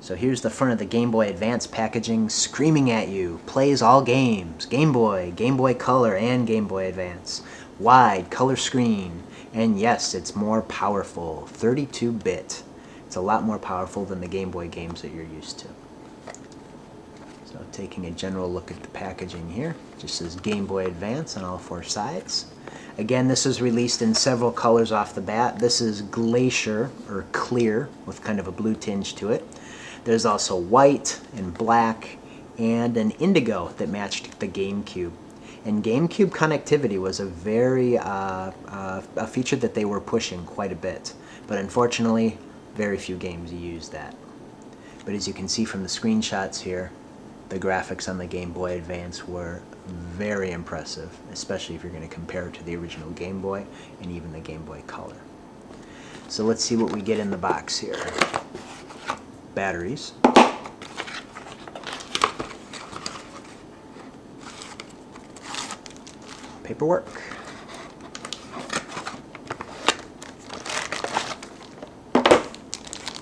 So here's the front of the Game Boy Advance packaging, screaming at you. Plays all games. Game Boy, Game Boy Color, and Game Boy Advance. Wide color screen. And yes, it's more powerful. 32-bit. It's a lot more powerful than the Game Boy games that you're used to. So taking a general look at the packaging here. Just says Game Boy Advance on all four sides. Again, this is released in several colors off the bat. This is Glacier, or clear, with kind of a blue tinge to it. There's also white and black and an indigo that matched the GameCube. And GameCube connectivity was a very a feature that they were pushing quite a bit. But unfortunately, very few games use that. But as you can see from the screenshots here, the graphics on the Game Boy Advance were very impressive, especially if you're going to compare it to the original Game Boy and even the Game Boy Color. So let's see what we get in the box here. Batteries. Paperwork.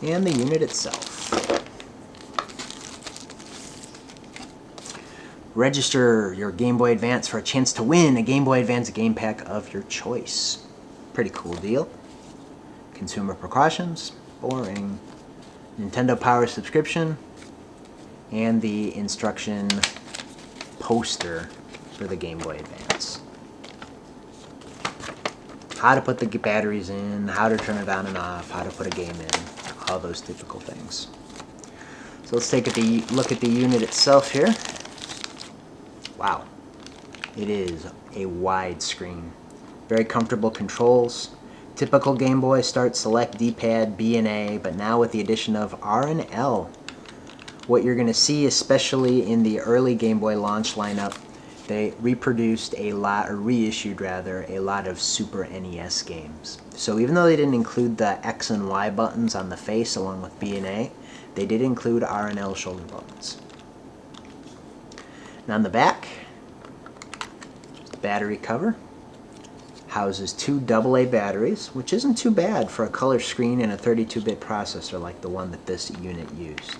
And the unit itself. Register your Game Boy Advance for a chance to win a Game Boy Advance game pack of your choice. Pretty cool deal. Consumer precautions. Boring. Nintendo Power subscription. And the instruction poster for the Game Boy Advance. How to put the batteries in, how to turn it on and off, how to put a game in, all those typical things. So let's take a look at the unit itself here. Wow, it is a wide screen. Very comfortable controls. Typical Game Boy start, select, D-pad, B and A, but now with the addition of R and L. What you're going to see, especially in the early Game Boy launch lineup, they reproduced a lot, or reissued rather, a lot of Super NES games. So even though they didn't include the X and Y buttons on the face along with B and A, they did include R and L shoulder buttons. And on the back, just battery cover. Houses two AA batteries, which isn't too bad for a color screen and a 32-bit processor like the one that this unit used.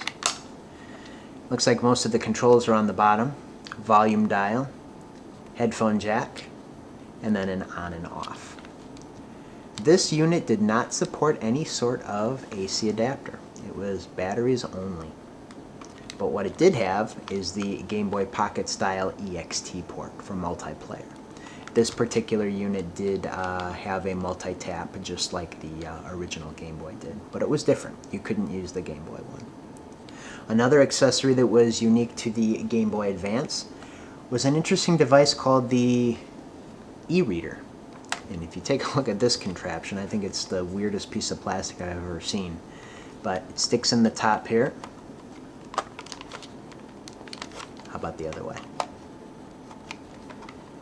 Looks like most of the controls are on the bottom. Volume dial, headphone jack, and then an on and off. This unit did not support any sort of AC adapter. It was batteries only. But what it did have is the Game Boy Pocket style EXT port for multiplayer. This particular unit did have a multi-tap just like the original Game Boy did, but it was different. You couldn't use the Game Boy one. Another accessory that was unique to the Game Boy Advance was an interesting device called the e-reader. And if you take a look at this contraption, I think it's the weirdest piece of plastic I've ever seen. But it sticks in the top here. How about the other way?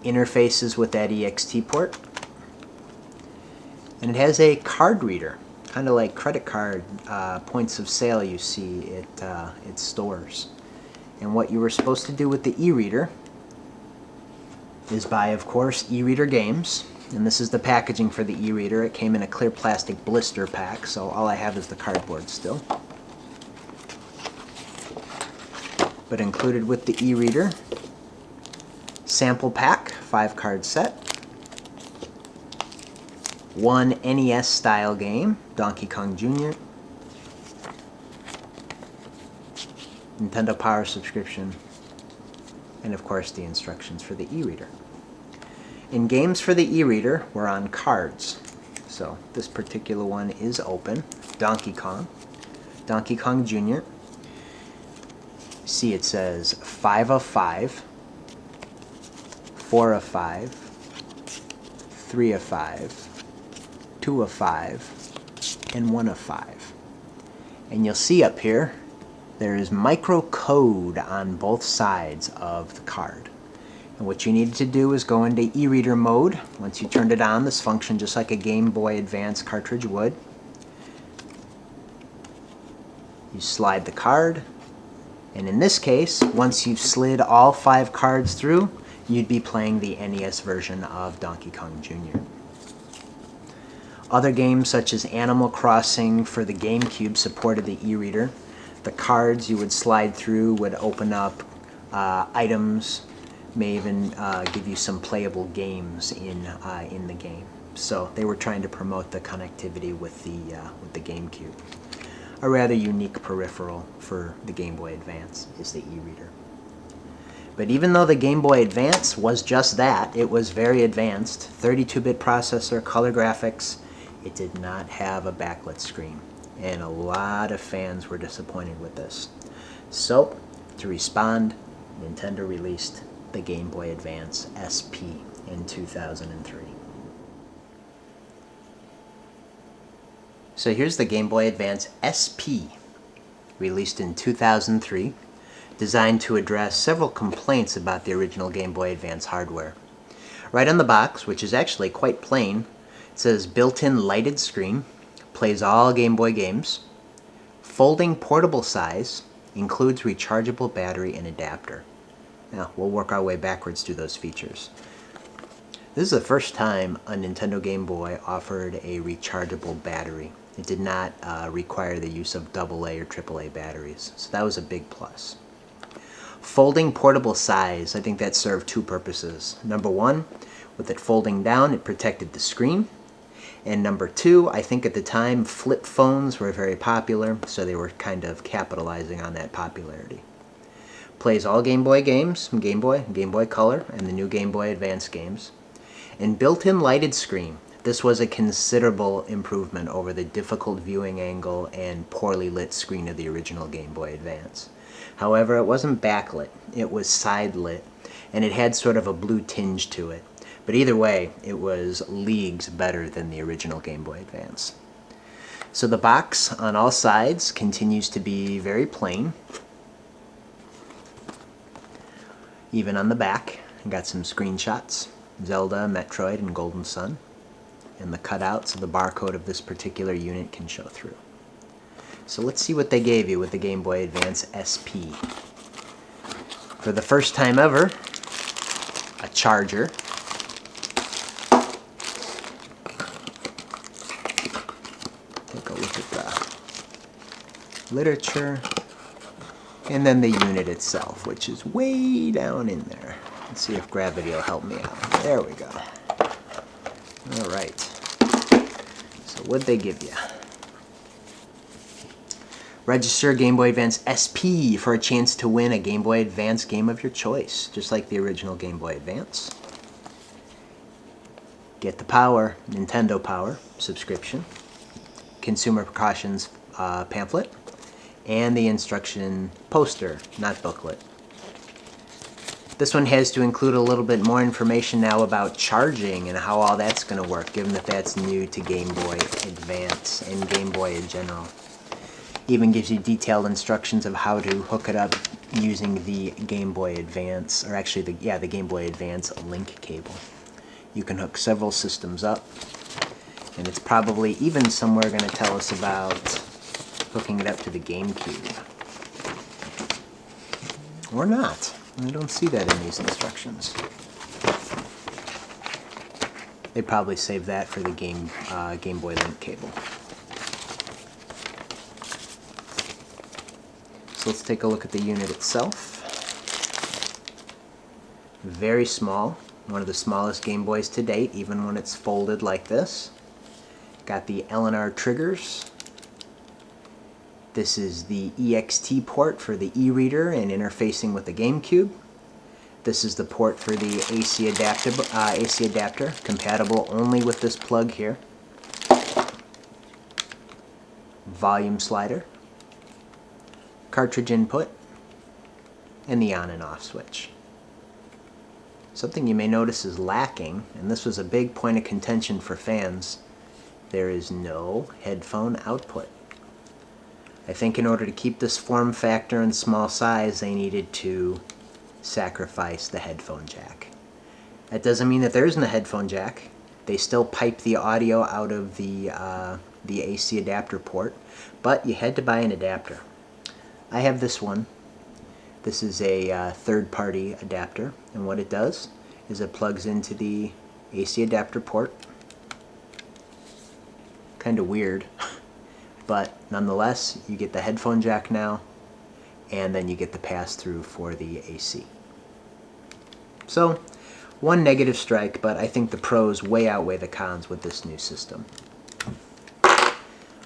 Interfaces with that EXT port. And it has a card reader, kind of like credit card points of sale you see at stores. And what you were supposed to do with the e-reader is buy, of course, e-reader games. And this is the packaging for the e-reader. It came in a clear plastic blister pack, so all I have is the cardboard still. But included with the e-reader, sample pack, 5-card set. One NES style game, Donkey Kong Jr. Nintendo Power subscription, and of course the instructions for the e-reader. And games for the e-reader were on cards. So this particular one is open. Donkey Kong, Donkey Kong Jr. See, it says 5 of 5, 4 of 5, 3 of 5, 2 of 5, and 1 of 5. And you'll see up here, there is micro code on both sides of the card. And what you needed to do is go into e-reader mode. Once you turned it on, this functioned just like a Game Boy Advance cartridge would. You slide the card, and in this case, once you've slid all 5 cards through, you'd be playing the NES version of Donkey Kong Jr. Other games such as Animal Crossing for the GameCube supported the e-reader. The cards you would slide through would open up items, may even give you some playable games in the game. So they were trying to promote the connectivity with the GameCube. A rather unique peripheral for the Game Boy Advance is the e-reader. But even though the Game Boy Advance was just that, it was very advanced, 32-bit processor, color graphics, it did not have a backlit screen. And a lot of fans were disappointed with this. So, to respond, Nintendo released the Game Boy Advance SP in 2003. So here's the Game Boy Advance SP, released in 2003, designed to address several complaints about the original Game Boy Advance hardware. Right on the box, which is actually quite plain, it says built-in lighted screen, plays all Game Boy games, folding portable size, includes rechargeable battery and adapter. Now, we'll work our way backwards through those features. This is the first time a Nintendo Game Boy offered a rechargeable battery. It did not require the use of AA or AAA batteries, so that was a big plus. Folding portable size, I think that served two purposes. Number one, with it folding down, it protected the screen. And number two, I think at the time flip phones were very popular, so they were kind of capitalizing on that popularity. Plays all Game Boy games, Game Boy Color, and the new Game Boy Advance games. And built-in lighted screen. This was a considerable improvement over the difficult viewing angle and poorly lit screen of the original Game Boy Advance. However, it wasn't backlit, it was side lit, and it had sort of a blue tinge to it. But either way, it was leagues better than the original Game Boy Advance. So the box on all sides continues to be very plain. Even on the back, I got some screenshots. Zelda, Metroid, and Golden Sun. And the cutouts of the barcode of this particular unit can show through. So let's see what they gave you with the Game Boy Advance SP. For the first time ever, a charger. Take a look at the literature. And then the unit itself, which is way down in there. Let's see if gravity will help me out. There we go. Alright. So what'd they give you? Register Game Boy Advance SP for a chance to win a Game Boy Advance game of your choice, just like the original Game Boy Advance. Get the Power, Nintendo Power subscription, Consumer Precautions pamphlet, and the instruction poster, not booklet. This one has to include a little bit more information now about charging and how all that's going to work, given that that's new to Game Boy Advance and Game Boy in general. Even gives you detailed instructions of how to hook it up using the Game Boy Advance, or actually the Game Boy Advance link cable. You can hook several systems up, and it's probably even somewhere going to tell us about hooking it up to the GameCube. Or not. I don't see that in these instructions. They probably saved that for the Game Boy link cable. So let's take a look at the unit itself. Very small. One of the smallest Game Boys to date, even when it's folded like this. Got the L&R triggers. This is the EXT port for the e-reader and interfacing with the GameCube. This is the port for the AC adapter, compatible only with this plug here. Volume slider, cartridge input, and the on and off switch. Something you may notice is lacking, and this was a big point of contention for fans. There is no headphone output. I think in order to keep this form factor and small size, they needed to sacrifice the headphone jack. That doesn't mean that there isn't a headphone jack. They still pipe the audio out of the AC adapter port, but you had to buy an adapter. I have this one. This is a third-party adapter, and what it does is it plugs into the AC adapter port. Kind of weird. But nonetheless, you get the headphone jack now, and then you get the pass-through for the AC. So, one negative strike, but I think the pros way outweigh the cons with this new system.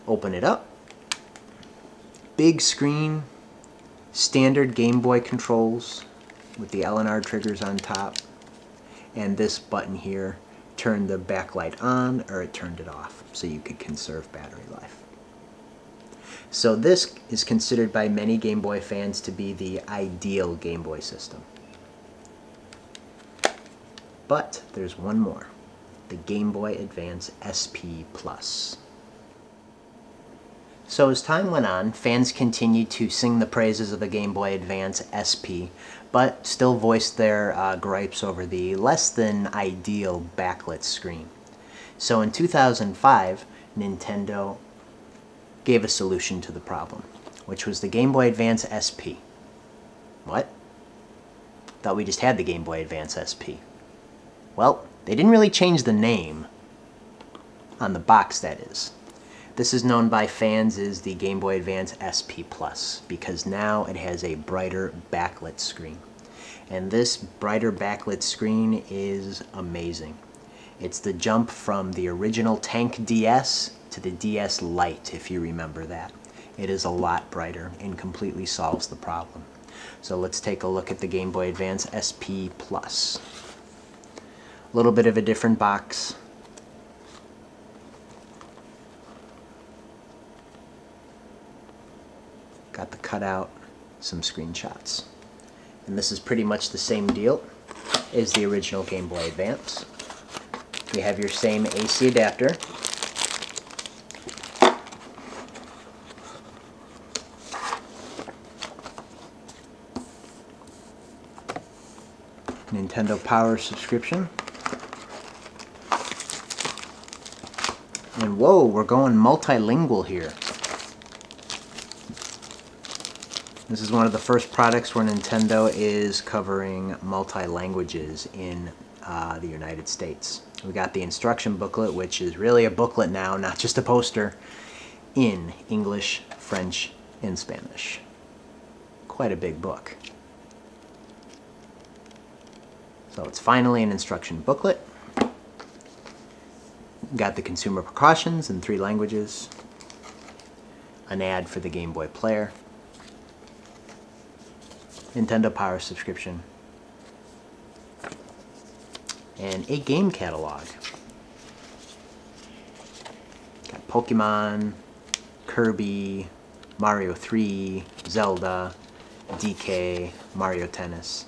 Open it up. Big screen, standard Game Boy controls with the L and R triggers on top, and this button here turned the backlight on or it turned it off so you could conserve battery life. So this is considered by many Game Boy fans to be the ideal Game Boy system. But there's one more, the Game Boy Advance Sp Plus. So as time went on, fans continued to sing the praises of the Game Boy Advance Sp, but still voiced their gripes over the less than ideal backlit screen. So in 2005, Nintendo gave a solution to the problem, which was the Game Boy Advance Sp. What? Thought we just had the Game Boy Advance Sp. Well, they didn't really change the name on the box, that is. This is known by fans as the Game Boy Advance Sp Plus because now it has a brighter backlit screen. And this brighter backlit screen is amazing. It's the jump from the original Tank DS to the DS Lite, if you remember that. It is a lot brighter and completely solves the problem. So let's take a look at the Game Boy Advance Sp Plus. A little bit of a different box. Got the cutout, some screenshots. And this is pretty much the same deal as the original Game Boy Advance. You have your same AC adapter. Nintendo Power subscription. And whoa, we're going multilingual here. This is one of the first products where Nintendo is covering multi-languages in the United States. We got the instruction booklet, which is really a booklet now, not just a poster, in English, French, and Spanish. Quite a big book. So it's finally an instruction booklet. Got the consumer precautions in 3 languages. An ad for the Game Boy player. Nintendo Power subscription, and a game catalog. Got Pokemon, Kirby, Mario 3, Zelda, DK, Mario Tennis,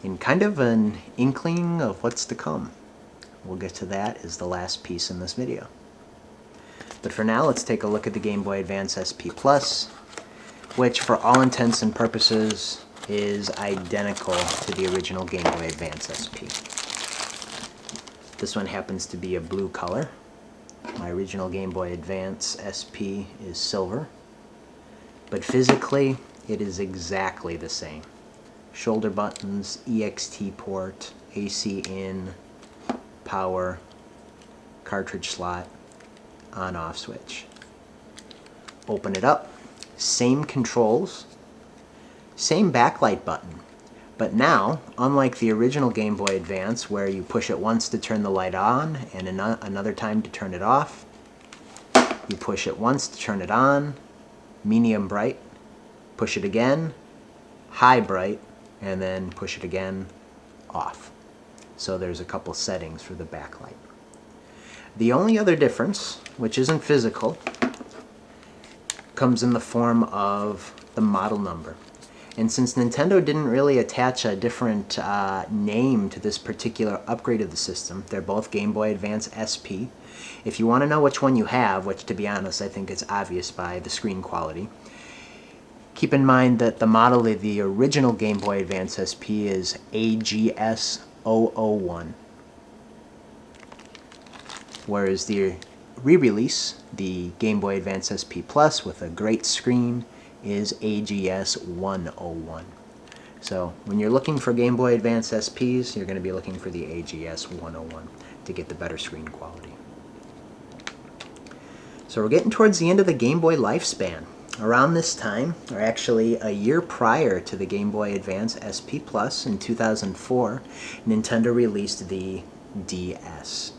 and kind of an inkling of what's to come. We'll get to that as the last piece in this video. But for now, let's take a look at the Game Boy Advance Sp Plus, which for all intents and purposes is identical to the original Game Boy Advance Sp. This one happens to be a blue color. My original Game Boy Advance Sp is silver. But physically, it is exactly the same. Shoulder buttons, EXT port, AC in, power, cartridge slot, on-off switch. Open it up. Same controls, same backlight button, but now, unlike the original Game Boy Advance where you push it once to turn the light on and another time to turn it off, you push it once to turn it on, medium bright, push it again, high bright, and then push it again, off. So there's a couple settings for the backlight. The only other difference, which isn't physical, comes in the form of the model number. And since Nintendo didn't really attach a different name to this particular upgrade of the system, they're both Game Boy Advance Sp. If you want to know which one you have, which to be honest I think it's obvious by the screen quality, keep in mind that the model of the original Game Boy Advance Sp is AGS001. Whereas the re-release, the Game Boy Advance Sp Plus with a great screen, is AGS101. So when you're looking for Game Boy Advance SPs, you're going to be looking for the AGS101 to get the better screen quality. So we're getting towards the end of the Game Boy lifespan. around this time, or actually a year prior to the Game Boy Advance SP Plus in 2004, Nintendo released the DS.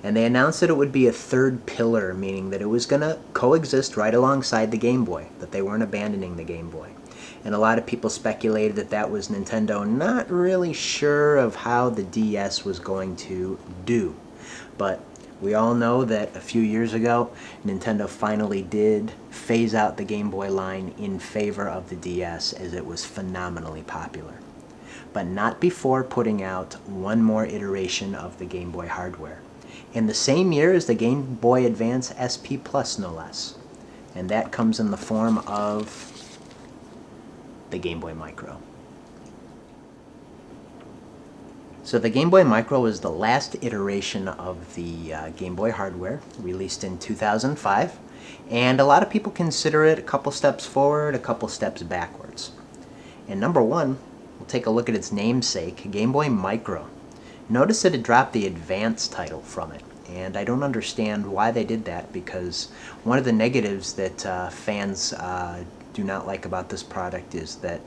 And they announced that it would be a third pillar, meaning that it was going to coexist right alongside the Game Boy, that they weren't abandoning the Game Boy. And a lot of people speculated that that was Nintendo not really sure of how the DS was going to do. But we all know that a few years ago, Nintendo finally did phase out the Game Boy line in favor of the DS, as it was phenomenally popular. But not before putting out one more iteration of the Game Boy hardware. In the same year as the Game Boy Advance SP Plus, no less. And that comes in the form of the Game Boy Micro. So the Game Boy Micro was the last iteration of the Game Boy hardware, released in 2005, and a lot of people consider it a couple steps forward, a couple steps backwards. And number one, we'll take a look at its namesake, Game Boy Micro. Notice that it dropped the Advance title from it, and I don't understand why they did that, because one of the negatives that fans do not like about this product is that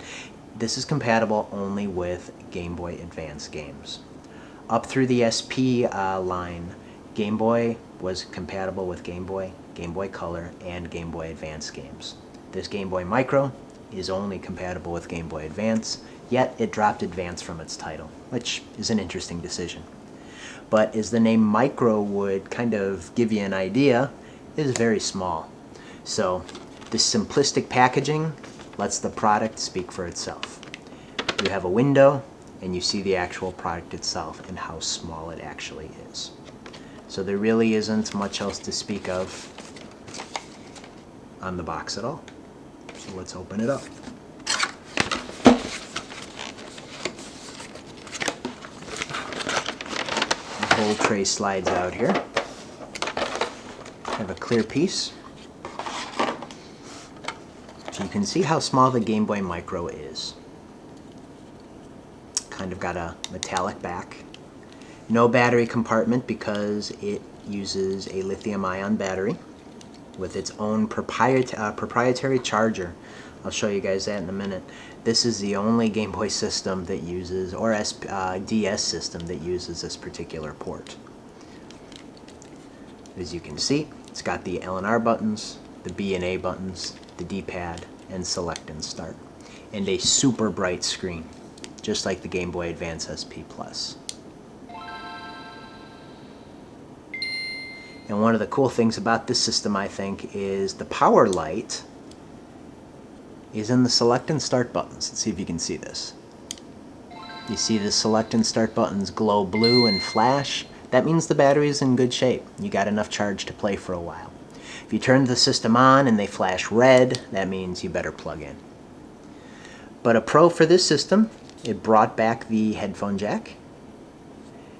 this is compatible only with Game Boy Advance games. Up through the SP line, Game Boy was compatible with Game Boy, Game Boy Color, and Game Boy Advance games. This Game Boy Micro is only compatible with Game Boy Advance, yet it dropped Advance from its title, which is an interesting decision. But as the name Micro would kind of give you an idea, it is very small. So this simplistic packaging lets the product speak for itself. You have a window and you see the actual product itself and how small it actually is. So there really isn't much else to speak of on the box at all. So let's open it up. The whole tray slides out here. I have a clear piece. So you can see how small the Game Boy Micro is. Kind of got a metallic back. No battery compartment because it uses a lithium-ion battery with its own proprietary charger. I'll show you guys that in a minute. This is the only Game Boy system that uses, or DS system that uses this particular port. As you can see, it's got the L and R buttons, the B and A buttons, the D-pad, and select and start. And a super bright screen, just like the Game Boy Advance SP Plus. And one of the cool things about this system, I think, is the power light is in the select and start buttons. Let's see if you can see this. You see the select and start buttons glow blue and flash. That means the battery is in good shape. You got enough charge to play for a while. If you turn the system on and they flash red, that means you better plug in. But a pro for this system, it brought back the headphone jack.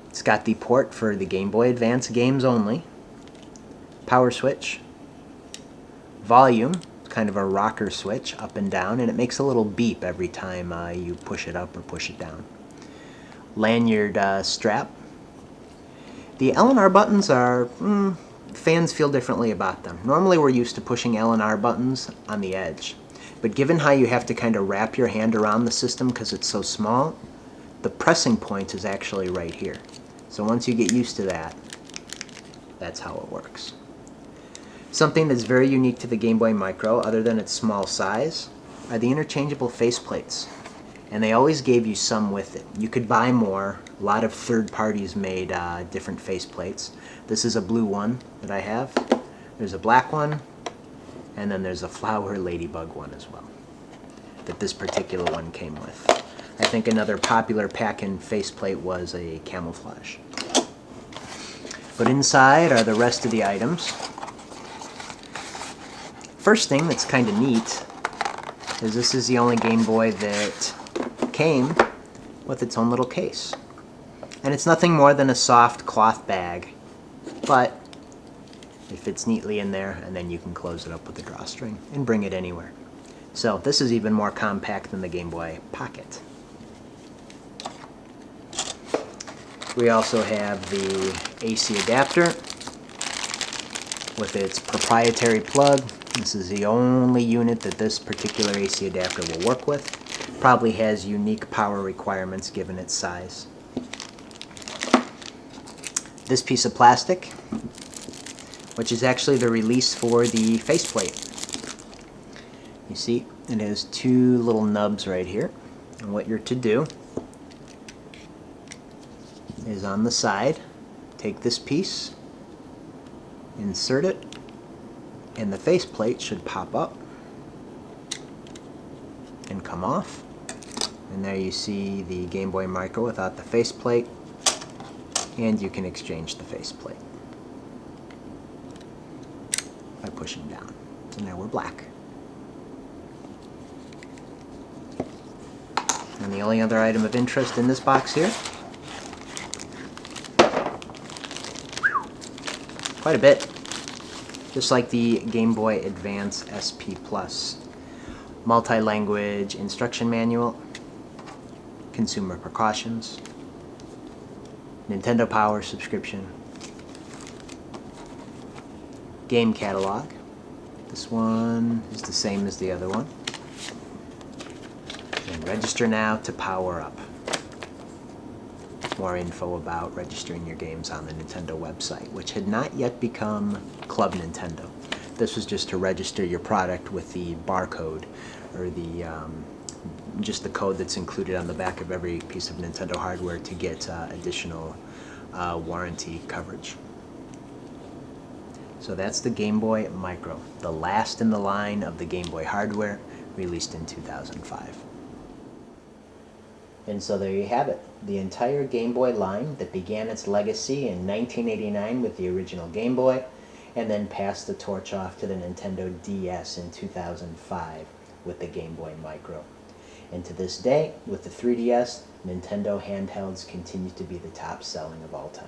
It's got the port for the Game Boy Advance games only. Power switch. Volume, kind of a rocker switch up and down, and it makes a little beep every time you push it up or push it down. Lanyard strap. The L and R buttons are, fans feel differently about them. Normally we're used to pushing L and R buttons on the edge, but given how you have to kind of wrap your hand around the system because it's so small, the pressing point is actually right here. So once you get used to that, that's how it works. Something that's very unique to the Game Boy Micro, other than its small size, are the interchangeable faceplates. And they always gave you some with it. You could buy more. A lot of third parties made different faceplates. This is a blue one that I have. There's a black one, and then there's a flower ladybug one as well, that this particular one came with. I think another popular pack-in faceplate was a camouflage. But inside are the rest of the items. First thing that's kind of neat is this is the only Game Boy that came with its own little case. And it's nothing more than a soft cloth bag, but it fits neatly in there, and then you can close it up with a drawstring and bring it anywhere. So this is even more compact than the Game Boy Pocket. We also have the AC adapter with its proprietary plug This is the only unit that this particular AC adapter will work with. Probably has unique power requirements given its size. This piece of plastic, which is actually the release for the faceplate. You see, it has two little nubs right here. And what you're to do is on the side, take this piece, insert it, and the faceplate should pop up and come off. And there you see the Gameboy Micro without the faceplate, and you can exchange the faceplate by pushing down. So now we're black. And the only other item of interest in this box here, quite a bit, just like the Gameboy Advance Sp Plus. Multi-language instruction manual, consumer precautions, Nintendo Power subscription, game catalog. This one is the same as the other one. And register now to power up. More info about registering your games on the Nintendo website, which had not yet become Club Nintendo. This was just to register your product with the barcode, or the just the code that's included on the back of every piece of Nintendo hardware to get additional warranty coverage. So that's the Gameboy Micro, the last in the line of the Game Boy hardware, released in 2005. And so there you have it, the entire Game Boy line that began its legacy in 1989 with the original Game Boy, and then passed the torch off to the Nintendo DS in 2005 with the Game Boy Micro. And to this day, with the 3DS, Nintendo handhelds continue to be the top selling of all time.